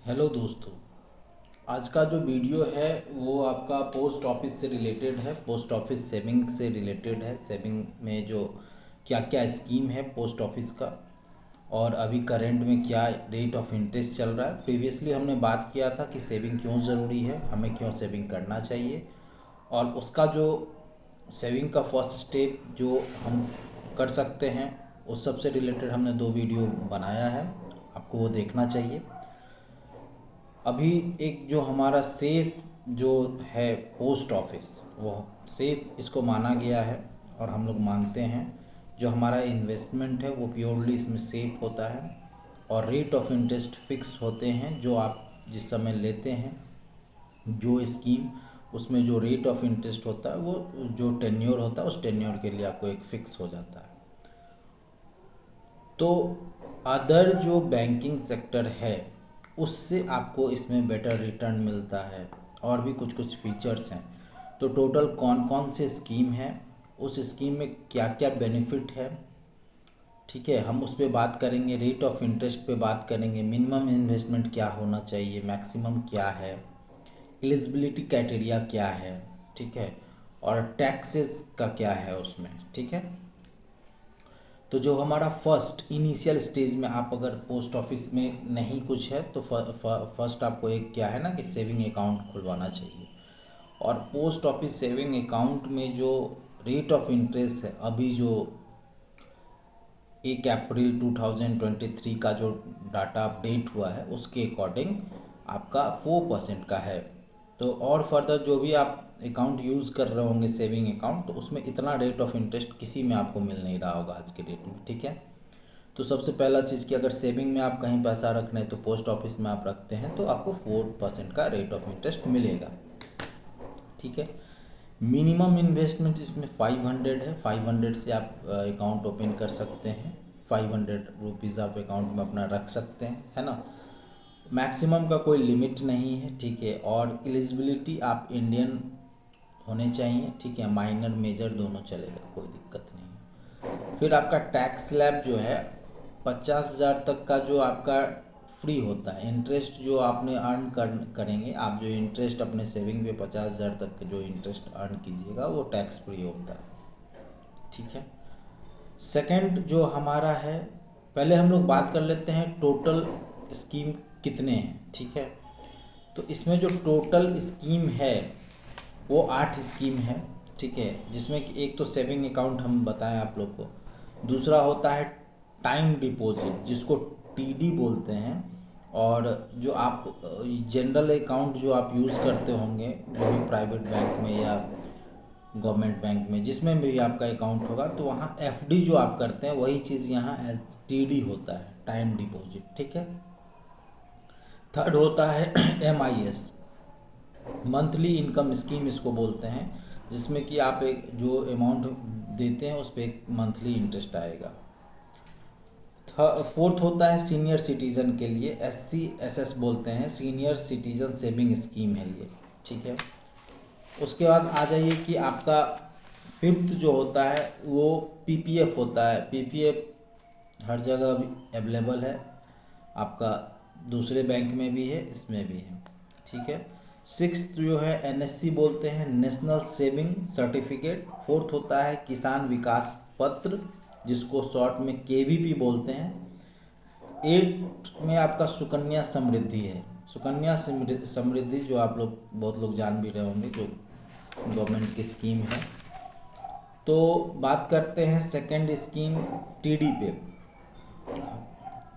Hello दोस्तों। आज का जो वीडियो है वो आपका पोस्ट ऑफिस से रिलेटेड है। पोस्ट ऑफिस सेविंग से रिलेटेड है। सेविंग में जो क्या क्या स्कीम है पोस्ट ऑफिस का, और अभी करंट में क्या रेट ऑफ इंटरेस्ट चल रहा है। प्रीवियसली हमने बात किया था कि सेविंग क्यों ज़रूरी है, हमें क्यों सेविंग करना चाहिए, और उसका जो सेविंग का फर्स्ट स्टेप जो हम कर सकते हैं उस सब से रिलेटेड हमने 2 वीडियो बनाया है, आपको वो देखना चाहिए। अभी एक जो हमारा सेफ जो है पोस्ट ऑफिस, वो सेफ इसको माना गया है और हम लोग मानते हैं। जो हमारा इन्वेस्टमेंट है वो प्योरली इसमें सेफ होता है, और रेट ऑफ इंटरेस्ट फिक्स होते हैं जो आप जिस समय लेते हैं। जो स्कीम उसमें जो रेट ऑफ इंटरेस्ट होता है वो जो टेन्योर होता है उस टेन्योर के लिए आपको एक फिक्स हो जाता है। तो अदर जो बैंकिंग सेक्टर है उससे आपको इसमें बेटर रिटर्न मिलता है, और भी कुछ कुछ फीचर्स हैं। तो टोटल कौन कौन से स्कीम है, उस स्कीम में क्या क्या बेनिफिट है, ठीक है, हम उस पर बात करेंगे। रेट ऑफ इंटरेस्ट पे बात करेंगे, मिनिमम इन्वेस्टमेंट क्या होना चाहिए, मैक्सिमम क्या है, एलिजिबिलिटी क्राइटेरिया क्या है, ठीक है, और टैक्सेस का क्या है उसमें, ठीक है। तो जो हमारा फर्स्ट इनिशियल स्टेज में आप अगर पोस्ट ऑफिस में नहीं कुछ है तो फर्स्ट आपको एक क्या है ना कि सेविंग अकाउंट खुलवाना चाहिए। और पोस्ट ऑफिस सेविंग अकाउंट में जो रेट ऑफ इंटरेस्ट है अभी जो 1 अप्रैल 2023 का जो डाटा अपडेट हुआ है उसके अकॉर्डिंग आपका 4% का है। तो और फर्दर जो भी आप अकाउंट यूज़ कर रहे होंगे सेविंग अकाउंट, तो उसमें इतना रेट ऑफ इंटरेस्ट किसी में आपको मिल नहीं रहा होगा आज के डेट में, ठीक है। तो सबसे पहला चीज़ कि अगर सेविंग में आप कहीं पैसा रख रहे हैं तो पोस्ट ऑफिस में आप रखते हैं तो आपको 4% का रेट ऑफ इंटरेस्ट मिलेगा, ठीक है। मिनिमम इन्वेस्टमेंट इसमें 500 है। 500 से आप अकाउंट ओपन कर सकते हैं। 500 रुपीज़ आप अकाउंट में अपना रख सकते हैं, है ना। मैक्सिमम का कोई लिमिट नहीं है, ठीक है। और एलिजिबिलिटी आप इंडियन होने चाहिए, ठीक है। माइनर मेजर दोनों चलेगा, कोई दिक्कत नहीं है। फिर आपका टैक्स स्लैब जो है 50,000 तक का जो आपका फ्री होता है। इंटरेस्ट जो आपने अर्न करेंगे, आप जो इंटरेस्ट अपने सेविंग पे 50,000 तक का जो इंटरेस्ट अर्न कीजिएगा वो टैक्स फ्री होता है, ठीक है। सेकंड जो हमारा है, पहले हम लोग बात कर लेते हैं टोटल स्कीम कितने हैं, ठीक है। तो इसमें जो टोटल स्कीम है वो 8 स्कीम है, ठीक है। जिसमें कि एक तो सेविंग अकाउंट हम बताएं आप लोग को, दूसरा होता है टाइम डिपॉजिट जिसको टीडी बोलते हैं, और जो आप जनरल अकाउंट जो आप यूज़ करते होंगे जो भी प्राइवेट बैंक में या गवर्नमेंट बैंक में जिसमें भी आपका अकाउंट होगा, तो वहाँ एफडी जो आप करते हैं वही चीज़ यहाँ एज टीडी होता है, टाइम डिपॉजिट, ठीक है। थर्ड होता है एमआईएस, मंथली इनकम स्कीम इसको बोलते हैं, जिसमें कि आप एक जो अमाउंट देते हैं उस पर एक मंथली इंटरेस्ट आएगा। फोर्थ होता है सीनियर सिटीज़न के लिए, SCSS बोलते हैं, सीनियर सिटीज़न सेविंग स्कीम है ये, ठीक है। उसके बाद आ जाइए कि आपका फिफ्थ जो होता है वो पीपीएफ होता है। पीपीएफ हर जगह अवेलेबल है, आपका दूसरे बैंक में भी है, इसमें भी है, ठीक है। सिक्स जो है एनएससी बोलते हैं, नेशनल सेविंग सर्टिफिकेट। फोर्थ होता है किसान विकास पत्र जिसको शॉर्ट में केवीपी बोलते हैं। एट में आपका सुकन्या समृद्धि है। सुकन्या समृद्धि जो आप लोग बहुत लोग जान भी रहे होंगे, जो गवर्नमेंट की स्कीम है। तो बात करते हैं सेकंड स्कीम टीडी पे।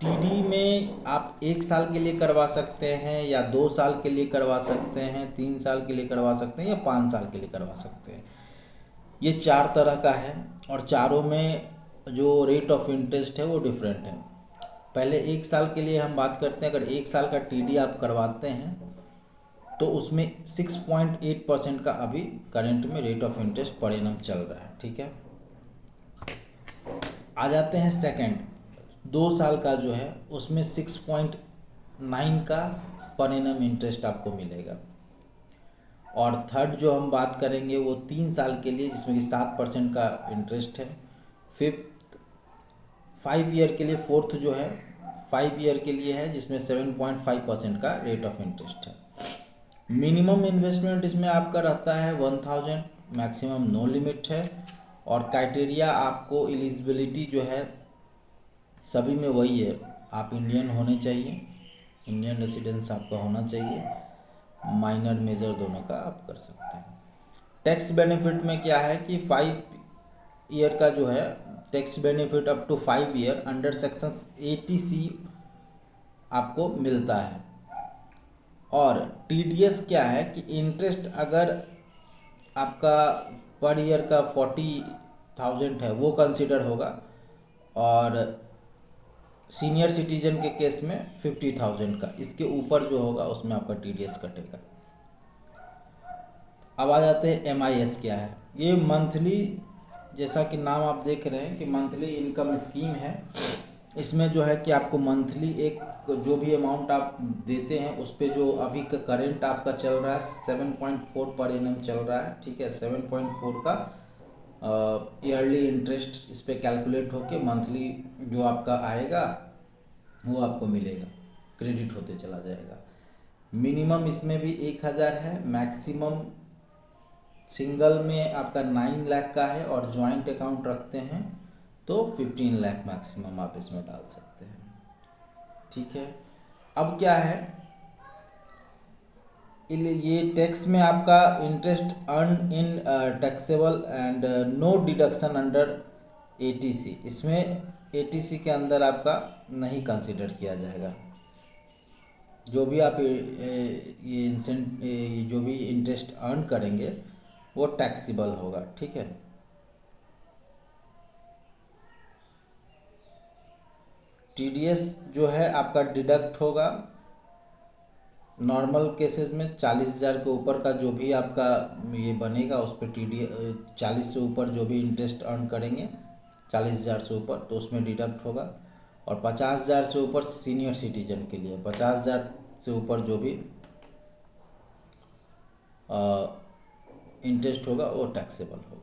टीडी में आप 1 साल के लिए करवा सकते हैं, या 2 साल के लिए करवा सकते हैं, 3 साल के लिए करवा सकते हैं, या 5 साल के लिए करवा सकते हैं। ये 4 तरह का है, और चारों में जो रेट ऑफ इंटरेस्ट है वो डिफरेंट है। पहले 1 साल के लिए हम बात करते हैं। अगर 1 साल का टीडी आप करवाते हैं तो उसमें 6.8% का अभी करंट में rate of interest per annum चल रहा है, ठीक है। आ जाते हैं सेकंड, 2 साल का जो है उसमें 6.9 का पर एनम इंटरेस्ट आपको मिलेगा। और थर्ड जो हम बात करेंगे वो 3 साल के लिए, जिसमें कि 7% का इंटरेस्ट है। फिफ्थ 5 ईयर के लिए, फोर्थ जो है 5 ईयर के लिए है, जिसमें 7.5% का रेट ऑफ इंटरेस्ट है। मिनिमम इन्वेस्टमेंट इसमें आपका रहता है 1000, मैक्सिमम नो लिमिट है। और क्राइटेरिया आपको एलिजिबिलिटी जो है सभी में वही है, आप इंडियन होने चाहिए, इंडियन रेसिडेंस आपका होना चाहिए, माइनर मेजर दोनों का आप कर सकते हैं। टैक्स बेनिफिट में क्या है कि 5 ईयर का जो है tax benefit up to 5 year under section 80C आपको मिलता है। और टीडीएस क्या है कि इंटरेस्ट अगर आपका पर ईयर का 40,000 है वो कंसिडर होगा, और सीनियर सिटीजन के केस में 50,000 का, इसके ऊपर जो होगा उसमें आपका टीडीएस कटेगा। अब आ जाते हैं एमआईएस क्या है। ये मंथली, जैसा कि नाम आप देख रहे हैं कि मंथली इनकम स्कीम है। इसमें जो है कि आपको मंथली एक जो भी अमाउंट आप देते हैं उस पे जो अभी का करेंट आपका चल रहा है 7.4 पर एनम चल रहा है, ठीक है। 7.4 का ईयरली इंटरेस्ट इस पे कैलकुलेट होके मंथली जो आपका आएगा वो आपको मिलेगा, क्रेडिट होते चला जाएगा। मिनिमम इसमें भी 1000 है, मैक्सिमम सिंगल में आपका 9 लाख का है, और जॉइंट अकाउंट रखते हैं तो 15 लाख मैक्सिमम आप इसमें डाल सकते हैं, ठीक है। अब क्या है, ये टैक्स में आपका interest earn in taxable and no deduction under eighty C, इसमें एटीसी के अंदर आपका नहीं कंसिडर किया जाएगा। जो भी आप ये जो भी इंटरेस्ट अर्न करेंगे वो टैक्सेबल होगा, ठीक है। टीडीएस जो है आपका डिडक्ट होगा नॉर्मल केसेस में 40,000 के ऊपर का जो भी आपका ये बनेगा उस पर टीडीएस 40 से ऊपर जो भी इंटरेस्ट अर्न करेंगे 40,000 से ऊपर तो उसमें डिडक्ट होगा। और 50,000 से ऊपर सीनियर सिटीजन के लिए 50,000 से ऊपर जो भी इंटरेस्ट होगा वो टैक्सेबल होगा।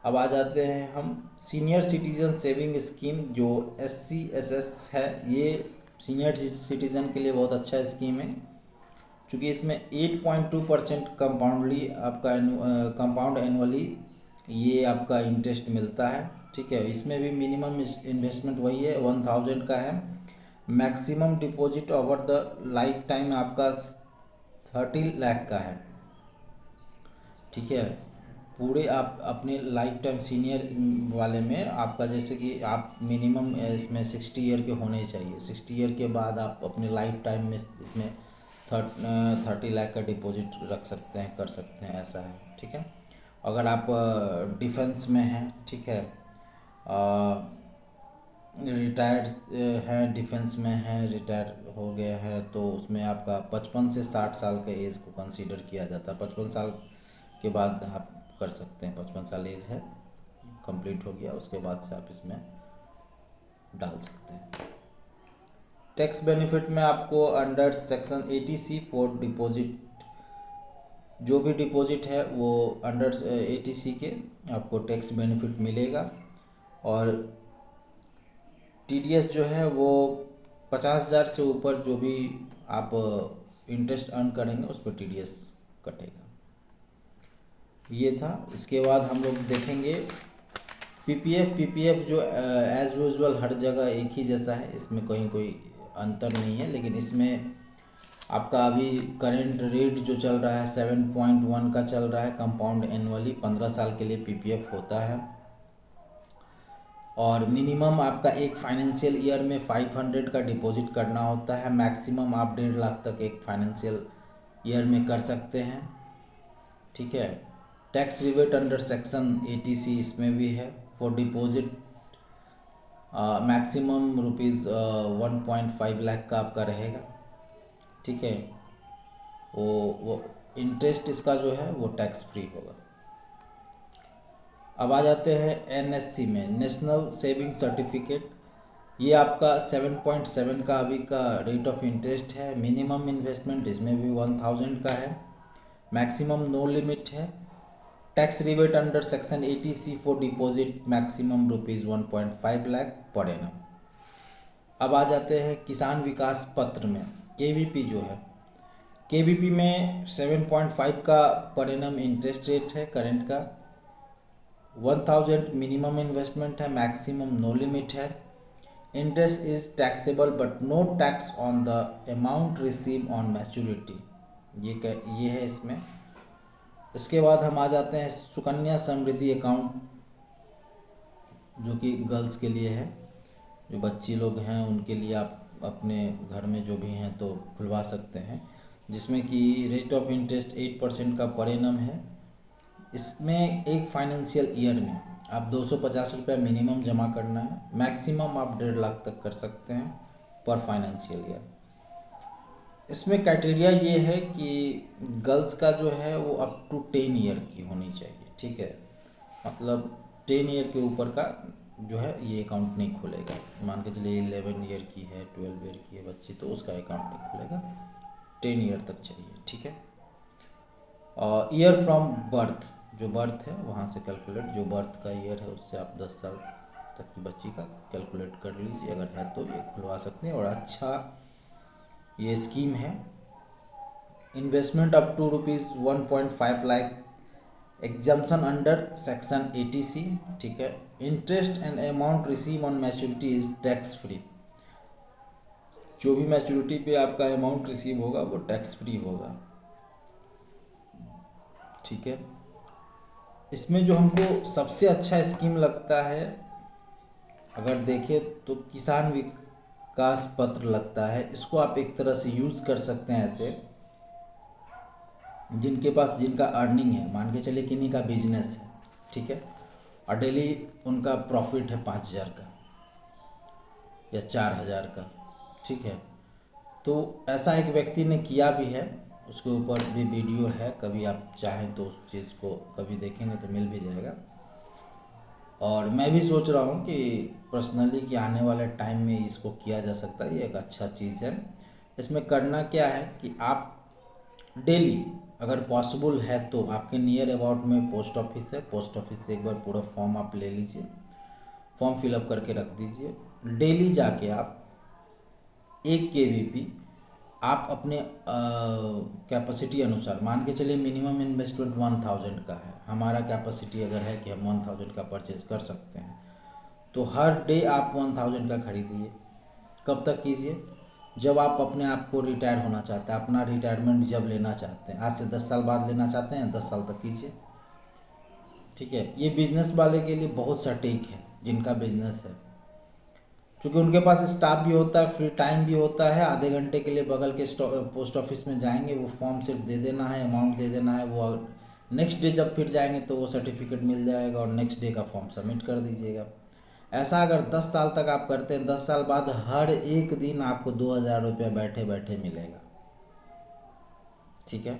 अब आ जाते हैं हम सीनियर सिटीजन सेविंग स्कीम, जो SCSS है। ये सीनियर सिटीजन के लिए बहुत अच्छा स्कीम है, क्योंकि इसमें 8.2% कंपाउंडली आपका कंपाउंड एनुअली ये आपका इंटरेस्ट मिलता है, ठीक है। इसमें भी मिनिमम इन्वेस्टमेंट वही है 1000 का है, maximum deposit over the life time आपका 30 लाख का है, ठीक है। पूरे आप अपने लाइफ टाइम सीनियर वाले में आपका जैसे कि आप मिनिमम इसमें 60 ईयर के होने चाहिए, 60 ईयर के बाद आप अपने लाइफ टाइम में इसमें 30 लाख का डिपॉजिट रख सकते हैं, कर सकते हैं, ऐसा है, ठीक है। अगर आप डिफेंस में हैं, ठीक है, रिटायर्ड हैं, डिफेंस में हैं, रिटायर हो गए हैं, तो उसमें आपका 55 से 60 साल के एज को कंसीडर किया जाता है। 55 साल के बाद आप कर सकते हैं, 55 साल एज है, कंप्लीट हो गया उसके बाद से आप इसमें डाल सकते हैं। टैक्स बेनिफिट में आपको under section 80C for deposit, जो भी डिपॉजिट है वो अंडर 80C के आपको टैक्स बेनिफिट मिलेगा। और टीडीएस जो है वो 50,000 से ऊपर जो भी आप इंटरेस्ट अर्न करेंगे उस पर टीडीएस कटेगा। ये था। इसके बाद हम लोग देखेंगे पीपीएफ जो एज यूजुअल हर जगह एक ही जैसा है, इसमें कहीं कोई अंतर नहीं है, लेकिन इसमें आपका अभी करेंट रेट जो चल रहा है 7.1 का चल रहा है कंपाउंड एनुअली, 15 साल के लिए पीपीएफ होता है। और मिनिमम आपका एक फाइनेंशियल ईयर में 500 का डिपॉजिट करना होता है, मैक्सिमम आप 1.5 लाख तक एक फाइनेंशियल ईयर में कर सकते हैं, ठीक है। Tax rebate under section 80C इसमें भी है for deposit, maximum rupees 1.5 lakh का आपका रहेगा, ठीक है। वो इंटरेस्ट इसका जो है वो टैक्स फ्री होगा। अब आ जाते हैं NSC में, नेशनल सेविंग सर्टिफिकेट। ये आपका 7.7 का अभी का रेट ऑफ इंटरेस्ट है। मिनिमम इन्वेस्टमेंट इसमें भी 1000 का है, मैक्सिमम नो लिमिट है, tax rebate under section 80C for deposit maximum ₹1.5 lakh per annum. अब आ जाते हैं किसान विकास पत्र में। केवीपी जो है, केवीपी में 7.5 का पर एनम इंटरेस्ट रेट है करेंट का। 1000 मिनिमम इन्वेस्टमेंट है, मैक्सिमम नो लिमिट है। Interest is taxable but no tax on the amount receive on maturity. ये है इसमें। इसके बाद हम आ जाते हैं सुकन्या समृद्धि अकाउंट, जो कि गर्ल्स के लिए है। जो बच्ची लोग हैं उनके लिए आप अपने घर में जो भी हैं तो खुलवा सकते हैं, जिसमें कि रेट ऑफ इंटरेस्ट 8% का पर एनम है। इसमें एक फाइनेंशियल ईयर में आप 250 रुपये मिनिमम जमा करना है, मैक्सिमम आप 1.5 लाख तक कर सकते हैं पर फाइनेंशियल ईयर। इसमें क्राइटेरिया ये है कि गर्ल्स का जो है वो अप टू 10 ईयर की होनी चाहिए, ठीक है। मतलब 10 ईयर के ऊपर का जो है ये अकाउंट नहीं खुलेगा। मान के चलिए 11 ईयर की है, 12 ईयर की है बच्ची, तो उसका अकाउंट नहीं खुलेगा, 10 ईयर तक चाहिए, ठीक है। और ईयर फ्रॉम बर्थ, जो बर्थ है वहाँ से कैलकुलेट, जो बर्थ का ईयर है उससे आप 10 साल तक की बच्ची का कैलकुलेट कर लीजिए, अगर है तो ये खुलवा सकते हैं। और अच्छा ये स्कीम है। Investment up to ₹1.5 lakh, exemption under section 80C, ठीक है। Interest and amount receive on maturity is tax free. जो भी मैच्योरिटी पे आपका अमाउंट रिसीव होगा वो टैक्स फ्री होगा, ठीक है। इसमें जो हमको सबसे अच्छा स्कीम लगता है अगर देखें तो किसान विकास पत्र लगता है। इसको आप एक तरह से यूज़ कर सकते हैं ऐसे, जिनका अर्निंग है, मान के चलिए किन्हीं का बिजनेस है, ठीक है, और डेली उनका प्रॉफिट है 5,000 का या 4,000 का, ठीक है। तो ऐसा एक व्यक्ति ने किया भी है, उसके ऊपर भी वीडियो है, कभी आप चाहें तो उस चीज़ को कभी देखेंगे तो मिल भी जाएगा। और मैं भी सोच रहा हूँ कि पर्सनली कि आने वाले टाइम में इसको किया जा सकता है, ये एक अच्छा चीज़ है। इसमें करना क्या है कि आप डेली अगर पॉसिबल है तो आपके नियर अबाउट में पोस्ट ऑफिस है, पोस्ट ऑफिस से एक बार पूरा फॉर्म आप ले लीजिए, फॉर्म फिलअप करके रख दीजिए। डेली जाके आप 1 KVP आप अपने कैपेसिटी अनुसार, मान के चलिए मिनिमम इन्वेस्टमेंट 1000 का है, हमारा कैपेसिटी अगर है कि हम 1000 का परचेज कर सकते हैं, तो हर डे आप 1000 का खरीदिए। कब तक कीजिए? जब आप अपने आप को रिटायर होना चाहते हैं, अपना रिटायरमेंट जब लेना चाहते हैं, आज से 10 साल बाद लेना चाहते हैं, 10 साल तक कीजिए, ठीक है। ये बिजनेस वाले के लिए बहुत सटीक है, जिनका बिजनेस है, क्योंकि उनके पास स्टाफ भी होता है, फ्री टाइम भी होता है। आधे घंटे के लिए बगल के पोस्ट ऑफिस में जाएंगे, वो फॉर्म सिर्फ दे देना है, अमाउंट दे देना है, वो नेक्स्ट डे जब फिर जाएंगे तो वो सर्टिफिकेट मिल जाएगा और नेक्स्ट डे का फॉर्म सबमिट कर दीजिएगा। ऐसा अगर 10 साल तक आप करते हैं, 10 साल बाद हर एक दिन आपको 2,000 रुपये बैठे बैठे मिलेगा, ठीक है।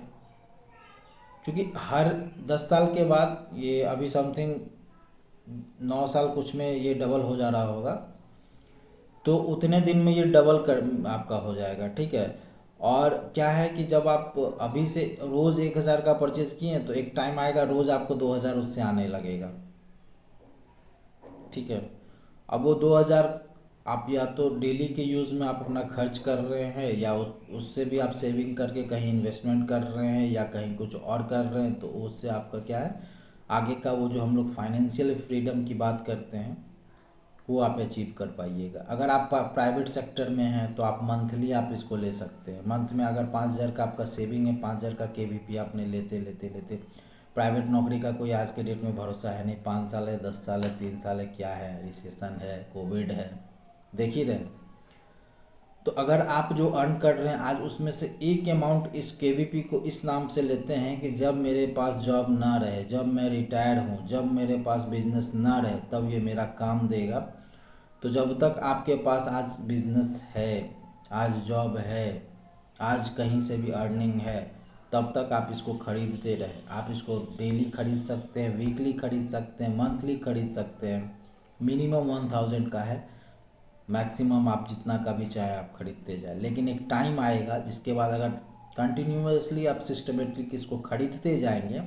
क्योंकि हर 10 साल के बाद ये अभी समथिंग 9 साल कुछ में ये डबल हो जा रहा होगा, तो उतने दिन में ये डबल कर आपका हो जाएगा, ठीक है। और क्या है कि जब आप अभी से रोज़ 1,000 का परचेज किए तो एक टाइम आएगा रोज़ आपको 2,000 उससे आने लगेगा, ठीक है। अब वो 2,000 आप या तो डेली के यूज़ में आप अपना खर्च कर रहे हैं, या उससे भी आप सेविंग करके कहीं इन्वेस्टमेंट कर रहे हैं, या कहीं कुछ और कर रहे हैं, तो उससे आपका क्या है आगे का वो जो हम लोग फाइनेंशियल फ्रीडम की बात करते हैं वो आप अचीव कर पाइएगा। अगर आप प्राइवेट सेक्टर में हैं तो आप मंथली आप इसको ले सकते हैं। मंथ में अगर 5,000 का आपका सेविंग है, 5,000 का KVP आपने लेते लेते लेते, प्राइवेट नौकरी का कोई आज के डेट में भरोसा है नहीं, 5 साल है, 10 साल है, 3 साल है, क्या है, रिसेशन है, कोविड है, देख ही रहे। तो अगर आप जो अर्न कर रहे हैं आज, उसमें से एक अमाउंट इस KVP को इस नाम से लेते हैं कि जब मेरे पास जॉब ना रहे, जब मैं रिटायर हूँ, जब मेरे पास बिजनेस ना रहे, तब ये मेरा काम देगा। तो जब तक आपके पास आज बिजनेस है, आज जॉब है, आज कहीं से भी अर्निंग है, तब तक आप इसको खरीदते रहे। आप इसको डेली खरीद सकते हैं, वीकली खरीद सकते हैं, मंथली खरीद सकते हैं। मिनिमम 1000 का है, मैक्सिमम आप जितना का भी चाहे आप खरीदते जाए। लेकिन एक टाइम आएगा जिसके बाद अगर कंटिन्यूअसली आप सिस्टमेटिक इसको खरीदते जाएंगे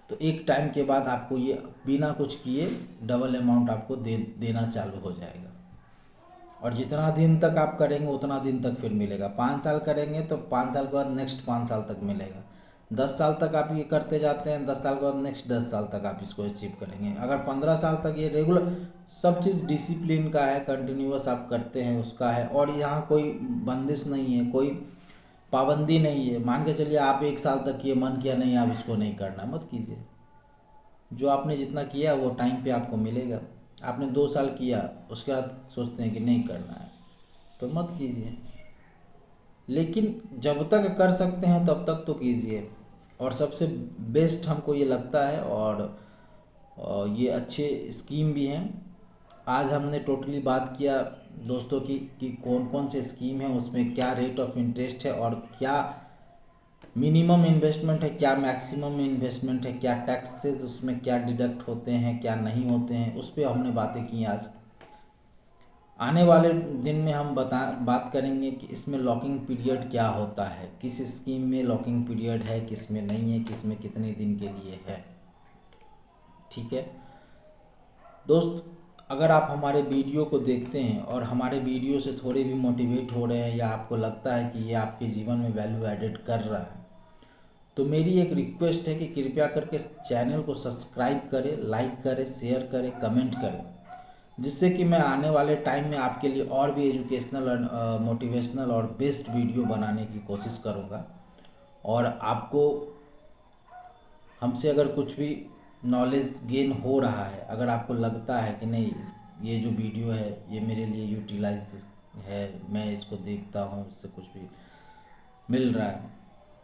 तो एक टाइम के बाद आपको ये बिना कुछ किए डबल अमाउंट आपको देना चालू हो जाएगा। और जितना दिन तक आप करेंगे उतना दिन तक फिर मिलेगा। 5 साल करेंगे तो 5 साल के बाद नेक्स्ट 5 साल तक मिलेगा। 10 साल तक आप ये करते जाते हैं, 10 साल के बाद नेक्स्ट 10 साल तक आप इसको अचीव करेंगे। अगर 15 साल तक ये रेगुलर सब चीज़ डिसिप्लिन का है, कंटिन्यूअस आप करते हैं उसका है। और यहाँ कोई बंदिश नहीं है, कोई पाबंदी नहीं है। मान के चलिए आप 1 साल तक ये मन किया नहीं आप इसको नहीं करना, मत कीजिए। जो आपने जितना किया वो टाइम पे आपको मिलेगा। आपने 2 साल किया उसके बाद सोचते हैं कि नहीं करना है तो मत कीजिए। लेकिन जब तक कर सकते हैं तब तक तो कीजिए। और सबसे बेस्ट हमको ये लगता है और ये अच्छे स्कीम भी हैं। आज हमने टोटली बात किया दोस्तों की कि कौन कौन से स्कीम है, उसमें क्या रेट ऑफ इंटरेस्ट है और क्या मिनिमम इन्वेस्टमेंट है, क्या मैक्सिमम इन्वेस्टमेंट है, क्या टैक्सेस उसमें क्या डिडक्ट होते हैं क्या नहीं होते हैं, उस पर हमने बातें की। आज आने वाले दिन में हम बात करेंगे कि इसमें लॉकिंग पीरियड क्या होता है, किस स्कीम में लॉकिंग पीरियड है, किस में नहीं है, किस में कितने दिन के लिए है। ठीक है दोस्त, अगर आप हमारे वीडियो को देखते हैं और हमारे वीडियो से थोड़े भी मोटिवेट हो रहे हैं या आपको लगता है कि ये आपके जीवन में वैल्यू एडेड कर रहा है, तो मेरी एक रिक्वेस्ट है कि कृपया करके इस चैनल को सब्सक्राइब करें, लाइक करें, शेयर करें, कमेंट करें, जिससे कि मैं आने वाले टाइम में आपके लिए और भी एजुकेशनल और मोटिवेशनल और बेस्ट वीडियो बनाने की कोशिश करूँगा। और आपको हमसे अगर कुछ भी नॉलेज गेन हो रहा है, अगर आपको लगता है कि नहीं ये जो वीडियो है ये मेरे लिए यूटिलाइज है, मैं इसको देखता हूँ इससे कुछ भी मिल रहा है,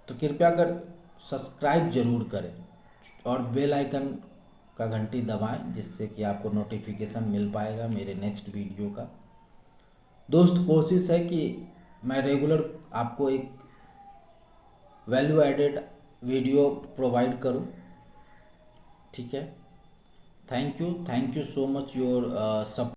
तो कृपया कर सब्सक्राइब ज़रूर करें और बेल आइकन का घंटी दबाएं, जिससे कि आपको नोटिफिकेशन मिल पाएगा मेरे नेक्स्ट वीडियो का। दोस्त कोशिश है कि मैं रेगुलर आपको एक वैल्यू एडेड वीडियो प्रोवाइड करूं। ठीक है, thank you so much your support.